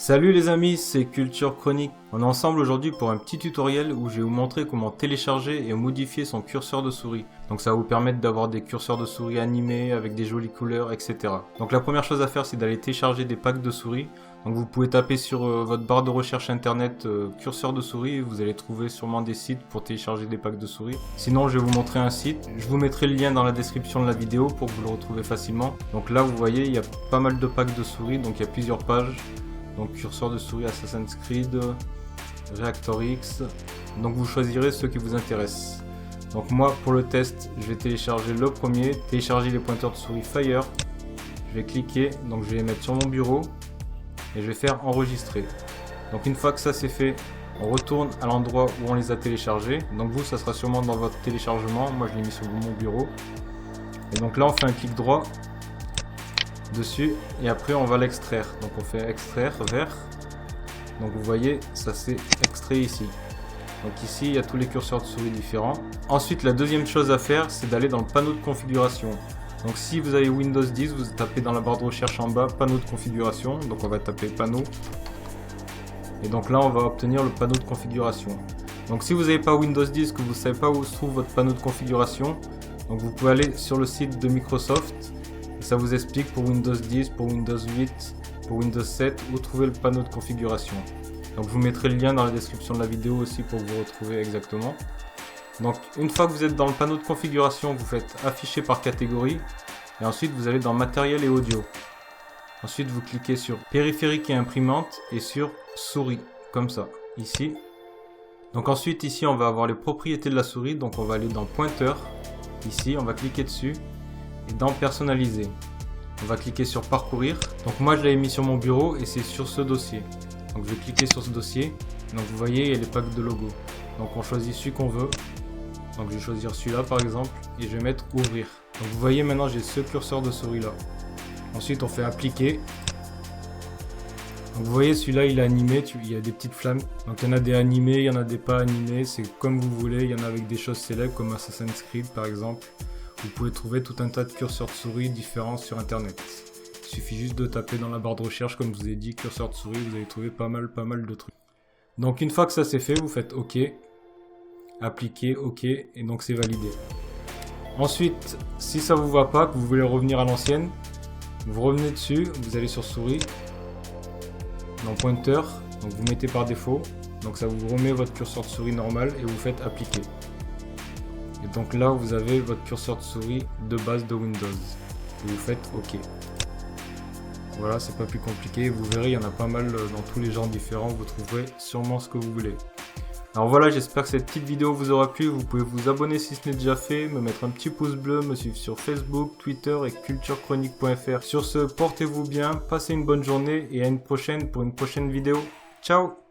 Salut les amis, c'est Culture Chronique. On est ensemble aujourd'hui pour un petit tutoriel où je vais vous montrer comment télécharger et modifier son curseur de souris. Donc ça va vous permettre d'avoir des curseurs de souris animés avec des jolies couleurs, etc. Donc la première chose à faire, c'est d'aller télécharger des packs de souris. Donc vous pouvez taper sur votre barre de recherche internet curseur de souris et vous allez trouver sûrement des sites pour télécharger des packs de souris. Sinon je vais vous montrer un site. Je vous mettrai le lien dans la description de la vidéo pour que vous le retrouvez facilement. Donc là vous voyez, il y a pas mal de packs de souris, donc il y a plusieurs pages. Donc curseur de souris Assassin's Creed, Reactor X. Donc vous choisirez ceux qui vous intéressent. Donc moi pour le test, je vais télécharger le premier, télécharger les pointeurs de souris Fire. Je vais cliquer, donc je vais les mettre sur mon bureau et je vais faire enregistrer. Donc une fois que ça c'est fait, on retourne à l'endroit où on les a téléchargés. Donc vous, ça sera sûrement dans votre téléchargement. Moi je l'ai mis sur mon bureau. Et donc là on fait un clic droit dessus et après on va l'extraire. Donc on fait extraire vers. Donc vous voyez, ça c'est extrait ici. Donc ici il y a tous les curseurs de souris différents. Ensuite la deuxième chose à faire, c'est d'aller dans le panneau de configuration. Donc si vous avez Windows 10, vous tapez dans la barre de recherche en bas panneau de configuration. Donc on va taper panneau. Et donc là on va obtenir le panneau de configuration. Donc si vous n'avez pas Windows 10, que vous ne savez pas où se trouve votre panneau de configuration, donc vous pouvez aller sur le site de Microsoft. Ça vous explique pour Windows 10, pour Windows 8, pour Windows 7 où trouver le panneau de configuration. Donc je vous mettrai le lien dans la description de la vidéo aussi pour vous retrouver exactement. Donc une fois que vous êtes dans le panneau de configuration, vous faites afficher par catégorie et ensuite vous allez dans matériel et audio. Ensuite vous cliquez sur périphérique et imprimante et sur souris, comme ça, ici. Donc ensuite ici on va avoir les propriétés de la souris, donc on va aller dans pointeur, ici on va cliquer dessus. Et dans personnaliser, on va cliquer sur parcourir. Donc moi je l'avais mis sur mon bureau et c'est sur ce dossier. Donc je vais cliquer sur ce dossier. Donc vous voyez il y a les packs de logos. Donc on choisit celui qu'on veut. Donc je vais choisir celui-là par exemple et je vais mettre ouvrir. Donc vous voyez maintenant j'ai ce curseur de souris là. Ensuite on fait appliquer. Donc vous voyez celui-là il est animé, il y a des petites flammes. Donc il y en a des animés, il y en a des pas animés, c'est comme vous voulez. Il y en a avec des choses célèbres comme Assassin's Creed par exemple. Vous pouvez trouver tout un tas de curseurs de souris différents sur internet. Il suffit juste de taper dans la barre de recherche, comme je vous ai dit, curseur de souris, vous allez trouver pas mal de trucs. Donc une fois que ça c'est fait, vous faites OK, appliquer, OK, et donc c'est validé. Ensuite, si ça vous va pas, que vous voulez revenir à l'ancienne, vous revenez dessus, vous allez sur souris, dans pointeur, donc vous mettez par défaut, donc ça vous remet votre curseur de souris normal et vous faites appliquer. Et donc là vous avez votre curseur de souris de base de Windows. Et vous faites OK. Voilà, c'est pas plus compliqué. Vous verrez, il y en a pas mal dans tous les genres différents. Vous trouverez sûrement ce que vous voulez. Alors voilà, j'espère que cette petite vidéo vous aura plu. Vous pouvez vous abonner si ce n'est déjà fait, me mettre un petit pouce bleu, me suivre sur Facebook, Twitter et culturechronique.fr. Sur ce, portez-vous bien, passez une bonne journée et à une prochaine pour une prochaine vidéo. Ciao!